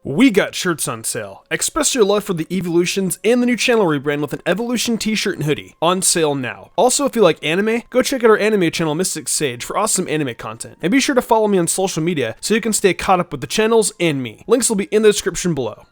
We got shirts on sale. Express your love for the evolutions and the new channel rebrand with an evolution t-shirt and hoodie. On sale now. Also, if you like anime, go check out our anime channel MysticSage for awesome anime content. And be sure to follow me on social media so you can stay caught up with the channels and me. Links will be in the description below.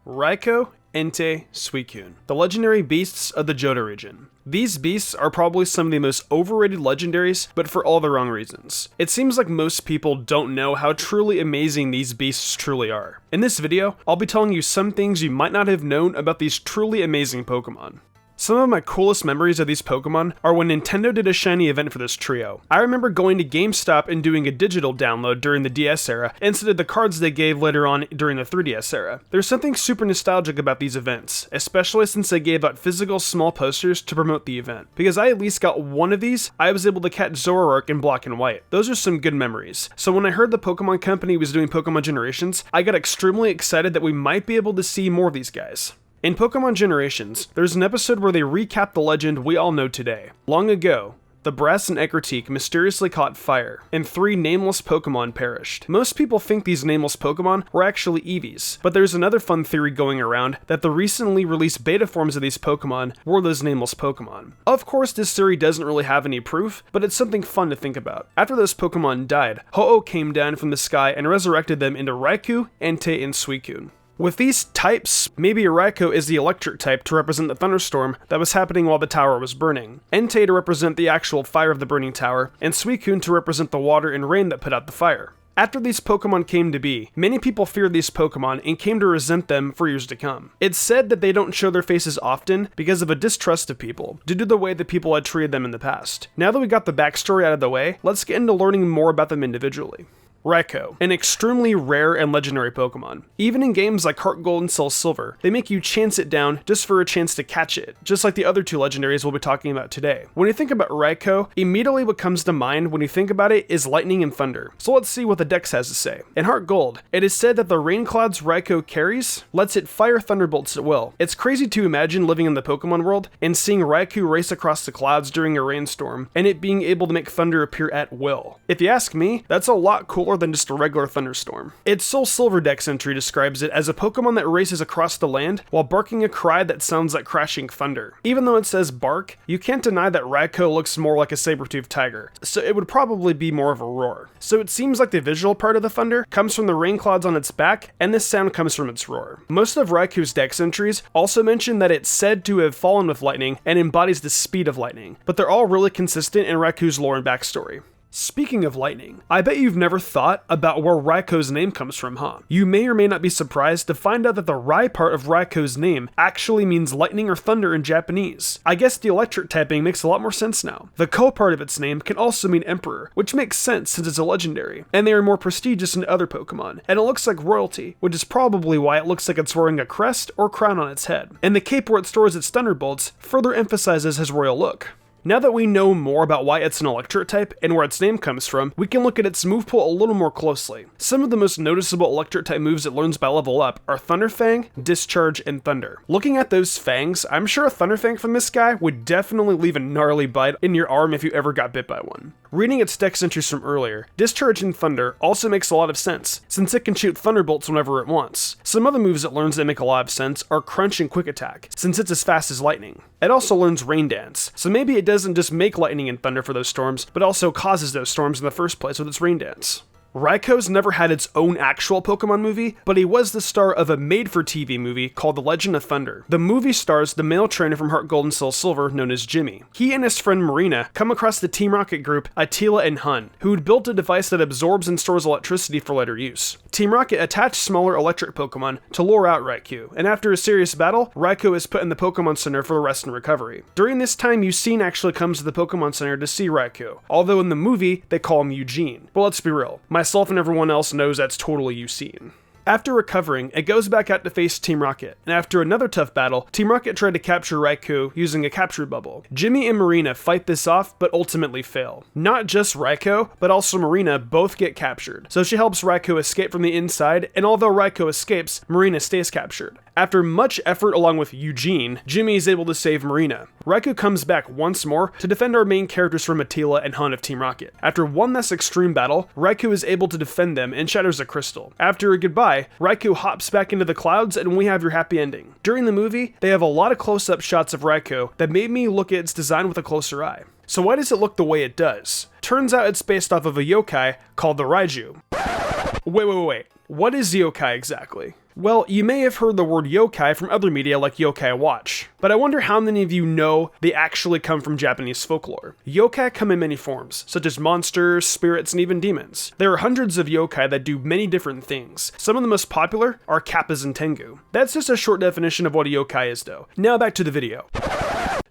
Raikou, Entei, Suicune, the legendary beasts of the Johto region. These beasts are probably some of the most overrated legendaries, but for all the wrong reasons. It seems like most people don't know how truly amazing these beasts truly are. In this video, I'll be telling you some things you might not have known about these truly amazing Pokemon. Some of my coolest memories of these Pokemon are when Nintendo did a shiny event for this trio. I remember going to GameStop and doing a digital download during the DS era instead of the cards they gave later on during the 3DS era. There's something super nostalgic about these events, especially since they gave out physical small posters to promote the event. Because I at least got one of these, I was able to catch Zoroark in black and white. Those are some good memories. So when I heard the Pokemon Company was doing Pokemon Generations, I got extremely excited that we might be able to see more of these guys. In Pokemon Generations, there's an episode where they recap the legend we all know today. Long ago, the Brass and Ecruteak mysteriously caught fire, and 3 nameless Pokemon perished. Most people think these nameless Pokemon were actually Eevees, but there's another fun theory going around that the recently released beta forms of these Pokemon were those nameless Pokemon. Of course, this theory doesn't really have any proof, but it's something fun to think about. After those Pokemon died, Ho-Oh came down from the sky and resurrected them into Raikou, Entei, and Suicune. With these types, maybe Raikou is the electric type to represent the thunderstorm that was happening while the tower was burning, Entei to represent the actual fire of the burning tower, and Suicune to represent the water and rain that put out the fire. After these Pokemon came to be, many people feared these Pokemon and came to resent them for years to come. It's said that they don't show their faces often because of a distrust of people, due to the way that people had treated them in the past. Now that we got the backstory out of the way, let's get into learning more about them individually. Raikou, an extremely rare and legendary Pokemon. Even in games like Heart Gold and Soul Silver, they make you chance it down just for a chance to catch it, just like the other 2 legendaries we'll be talking about today. When you think about Raikou, immediately what comes to mind when you think about it is lightning and thunder. So let's see what the Dex has to say. In Heart Gold, it is said that the rain clouds Raikou carries lets it fire thunderbolts at will. It's crazy to imagine living in the Pokemon world and seeing Raikou race across the clouds during a rainstorm, and it being able to make thunder appear at will. If you ask me, that's a lot cooler than just a regular thunderstorm. Its Soul Silver Dex entry describes it as a Pokemon that races across the land while barking a cry that sounds like crashing thunder. Even though it says bark, you can't deny that Raikou looks more like a saber-toothed tiger, so it would probably be more of a roar. So it seems like the visual part of the thunder comes from the rain clouds on its back, and this sound comes from its roar. Most of Raikou's Dex entries also mention that it's said to have fallen with lightning and embodies the speed of lightning, but they're all really consistent in Raikou's lore and backstory. Speaking of lightning, I bet you've never thought about where Raikou's name comes from, huh? You may or may not be surprised to find out that the Rai part of Raikou's name actually means lightning or thunder in Japanese. I guess the electric typing makes a lot more sense now. The Ko part of its name can also mean emperor, which makes sense since it's a legendary, and they are more prestigious than other Pokemon, and it looks like royalty, which is probably why it looks like it's wearing a crest or crown on its head. And the cape where it stores its thunderbolts further emphasizes his royal look. Now that we know more about why it's an electric type and where its name comes from, we can look at its move pool a little more closely. Some of the most noticeable electric type moves it learns by level up are Thunder Fang, Discharge, and Thunder. Looking at those fangs, I'm sure a Thunder Fang from this guy would definitely leave a gnarly bite in your arm if you ever got bit by one. Reading its Dex entries from earlier, Discharge and Thunder also makes a lot of sense, since it can shoot Thunderbolts whenever it wants. Some other moves it learns that make a lot of sense are Crunch and Quick Attack, since it's as fast as lightning. It also learns Rain Dance, so maybe it doesn't just make lightning and thunder for those storms, but also causes those storms in the first place with its Rain Dance. Raikou's never had its own actual Pokemon movie, but he was the star of a made-for-TV movie called The Legend of Thunder. The movie stars the male trainer from Heart Gold and Soul Silver known as Jimmy. He and his friend Marina come across the Team Rocket group Attila and Hun, who had built a device that absorbs and stores electricity for later use. Team Rocket attached smaller electric Pokemon to lure out Raikou, and after a serious battle, Raikou is put in the Pokemon Center for rest and recovery. During this time, Eugene actually comes to the Pokemon Center to see Raikou, although in the movie, they call him Eugene. But let's be real, myself and everyone else knows that's totally Eugene. After recovering, it goes back out to face Team Rocket, and after another tough battle, Team Rocket tried to capture Raikou using a capture bubble. Jimmy and Marina fight this off, but ultimately fail. Not just Raikou, but also Marina both get captured, so she helps Raikou escape from the inside, and although Raikou escapes, Marina stays captured. After much effort along with Eugene, Jimmy is able to save Marina. Raikou comes back once more to defend our main characters from Attila and Hun of Team Rocket. After one less extreme battle, Raikou is able to defend them and shatters a crystal. After a goodbye, Raikou hops back into the clouds and we have your happy ending. During the movie, they have a lot of close-up shots of Raikou that made me look at its design with a closer eye. So why does it look the way it does? Turns out it's based off of a yokai called the Raikou. Wait. What is yokai exactly? Well, you may have heard the word yokai from other media like Yokai Watch, but I wonder how many of you know they actually come from Japanese folklore. Yokai come in many forms, such as monsters, spirits, and even demons. There are hundreds of yokai that do many different things. Some of the most popular are kappas and tengu. That's just a short definition of what a yokai is though. Now back to the video.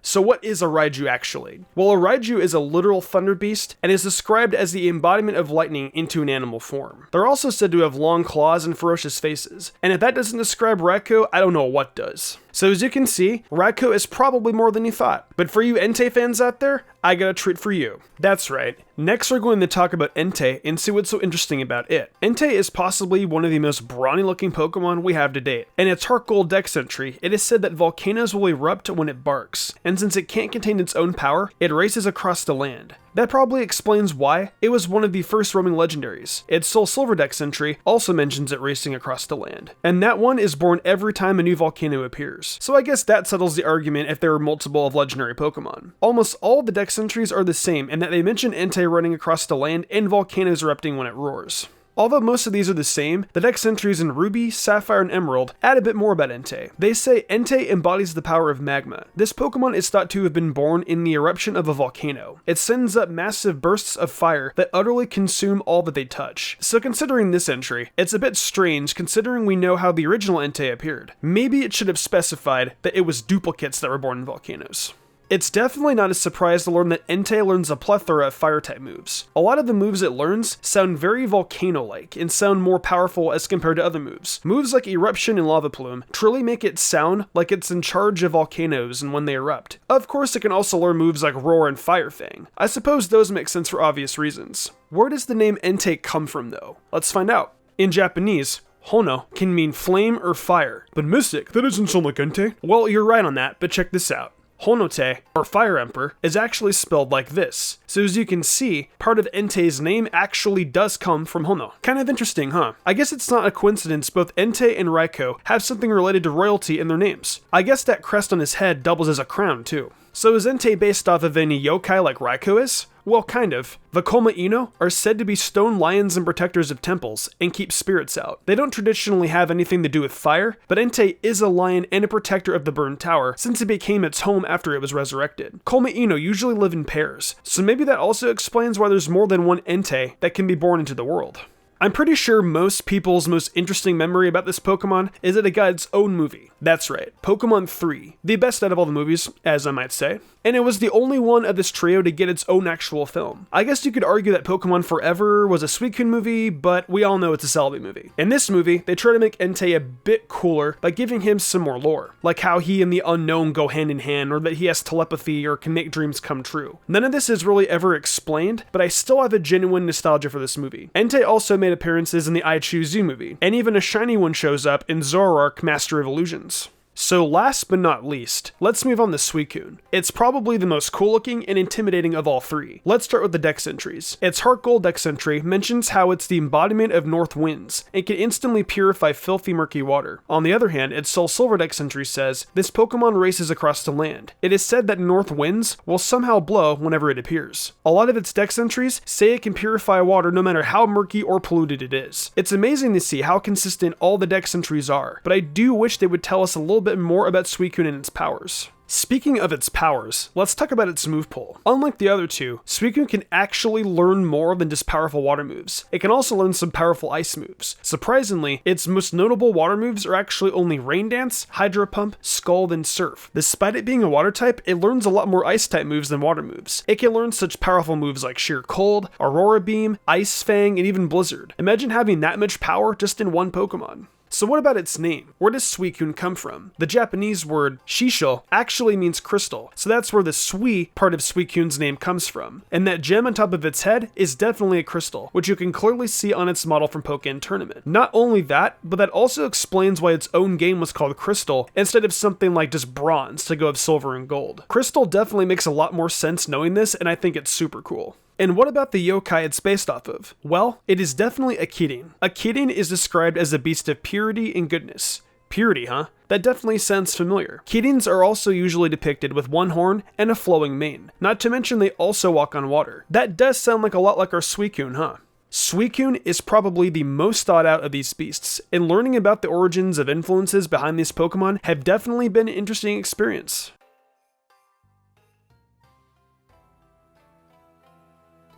So what is a Raikou actually? Well, a Raikou is a literal thunder beast and is described as the embodiment of lightning into an animal form. They're also said to have long claws and ferocious faces, and if that doesn't describe Raikou, I don't know what does. So as you can see, Raikou is probably more than you thought. But for you Entei fans out there, I got a treat for you. That's right. Next we're going to talk about Entei and see what's so interesting about it. Entei is possibly one of the most brawny looking Pokemon we have to date. In its Heart Gold Dex entry, it is said that volcanoes will erupt when it barks, and since it can't contain its own power, it races across the land. That probably explains why it was one of the first roaming legendaries. Its Soul Silver Dex entry also mentions it racing across the land, and that one is born every time a new volcano appears. So I guess that settles the argument if there are multiple of legendary Pokemon. Almost all the Dex entries are the same in that they mention Entei running across the land and volcanoes erupting when it roars. Although most of these are the same, the Dex entries in Ruby, Sapphire, and Emerald add a bit more about Entei. They say Entei embodies the power of magma. This Pokemon is thought to have been born in the eruption of a volcano. It sends up massive bursts of fire that utterly consume all that they touch. So considering this entry, it's a bit strange considering we know how the original Entei appeared. Maybe it should have specified that it was duplicates that were born in volcanoes. It's definitely not a surprise to learn that Entei learns a plethora of fire-type moves. A lot of the moves it learns sound very volcano-like and sound more powerful as compared to other moves. Moves like Eruption and Lava Plume truly make it sound like it's in charge of volcanoes and when they erupt. Of course, it can also learn moves like Roar and Fire Fang. I suppose those make sense for obvious reasons. Where does the name Entei come from though? Let's find out. In Japanese, Hono can mean flame or fire. But Mystic, that doesn't sound like Entei. Well, you're right on that, but check this out. Honote, or Fire Emperor, is actually spelled like this. So as you can see, part of Entei's name actually does come from Hono. Kind of interesting, huh? I guess it's not a coincidence both Entei and Raikou have something related to royalty in their names. I guess that crest on his head doubles as a crown too. So is Entei based off of any yokai like Raikou is? Well, kind of. The Koma Ino are said to be stone lions and protectors of temples, and keep spirits out. They don't traditionally have anything to do with fire, but Entei is a lion and a protector of the burned tower, since it became its home after it was resurrected. Koma Ino usually live in pairs, so maybe that also explains why there's more than one Entei that can be born into the world. I'm pretty sure most people's most interesting memory about this Pokemon is that it got its own movie. That's right, Pokemon 3. The best out of all the movies, as I might say. And it was the only one of this trio to get its own actual film. I guess you could argue that Pokemon Forever was a Suicune movie, but we all know it's a Celebi movie. In this movie, they try to make Entei a bit cooler by giving him some more lore, like how he and the unknown go hand in hand, or that he has telepathy or can make dreams come true. None of this is really ever explained, but I still have a genuine nostalgia for this movie. Entei also made appearances in the I Choose You movie, and even a shiny one shows up in Zoroark Master of Illusions. So last but not least, let's move on to Suicune. It's probably the most cool looking and intimidating of all three. Let's start with the Dex entries. Its Heart Gold Dex entry mentions how it's the embodiment of north winds and can instantly purify filthy murky water. On the other hand, its Soul Silver Dex entry says, this Pokemon races across the land. It is said that north winds will somehow blow whenever it appears. A lot of its Dex entries say it can purify water no matter how murky or polluted it is. It's amazing to see how consistent all the Dex entries are, but I do wish they would tell us a little bit more about Suicune and its powers. Speaking of its powers, let's talk about its move pool. Unlike the other two, Suicune can actually learn more than just powerful water moves. It can also learn some powerful ice moves. Surprisingly, its most notable water moves are actually only Rain Dance, Hydro Pump, Scald, and Surf. Despite it being a water type, it learns a lot more ice type moves than water moves. It can learn such powerful moves like Sheer Cold, Aurora Beam, Ice Fang, and even Blizzard. Imagine having that much power just in one Pokemon. So what about its name? Where does Suicune come from? The Japanese word shisho actually means crystal, so that's where the Sui part of Suicune's name comes from. And that gem on top of its head is definitely a crystal, which you can clearly see on its model from Pokken Tournament. Not only that, but that also explains why its own game was called Crystal instead of something like just bronze to go with silver and gold. Crystal definitely makes a lot more sense knowing this, and I think it's super cool. And what about the yokai it's based off of? Well, it is definitely a Kirin. A Kirin is described as a beast of purity and goodness. Purity, huh? That definitely sounds familiar. Kirins are also usually depicted with one horn and a flowing mane. Not to mention they also walk on water. That does sound like a lot like our Suicune, huh? Suicune is probably the most thought out of these beasts, and learning about the origins of influences behind these Pokemon have definitely been an interesting experience.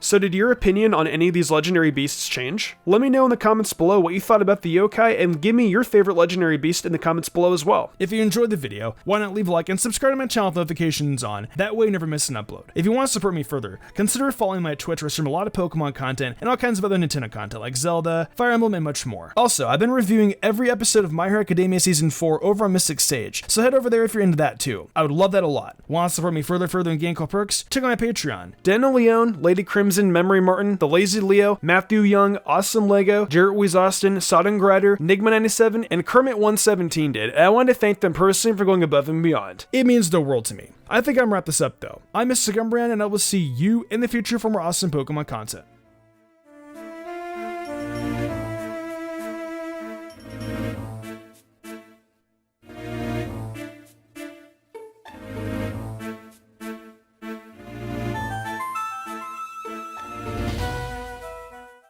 So did your opinion on any of these legendary beasts change? Let me know in the comments below what you thought about the yokai, and give me your favorite legendary beast in the comments below as well. If you enjoyed the video, why not leave a like and subscribe to my channel with notifications on, that way you never miss an upload. If you want to support me further, consider following my Twitch where I stream a lot of Pokemon content and all kinds of other Nintendo content like Zelda, Fire Emblem, and much more. Also, I've been reviewing every episode of My Hero Academia Season 4 over on MysticSage, so head over there if you're into that too. I would love that a lot. Want to support me further and gain cool perks? Check out my Patreon. Daniel Leone, Lady Crimson, Memory Martin, The Lazy Leo, Matthew Young, Awesome Lego, Jarrett Weiss Austin, Sodden Grider, Nigma97, and Kermit117 did, and I want to thank them personally for going above and beyond. It means the world to me. I think I'm gonna wrap this up though. I'm Mr. Gumbrand, and I will see you in the future for more awesome Pokemon content.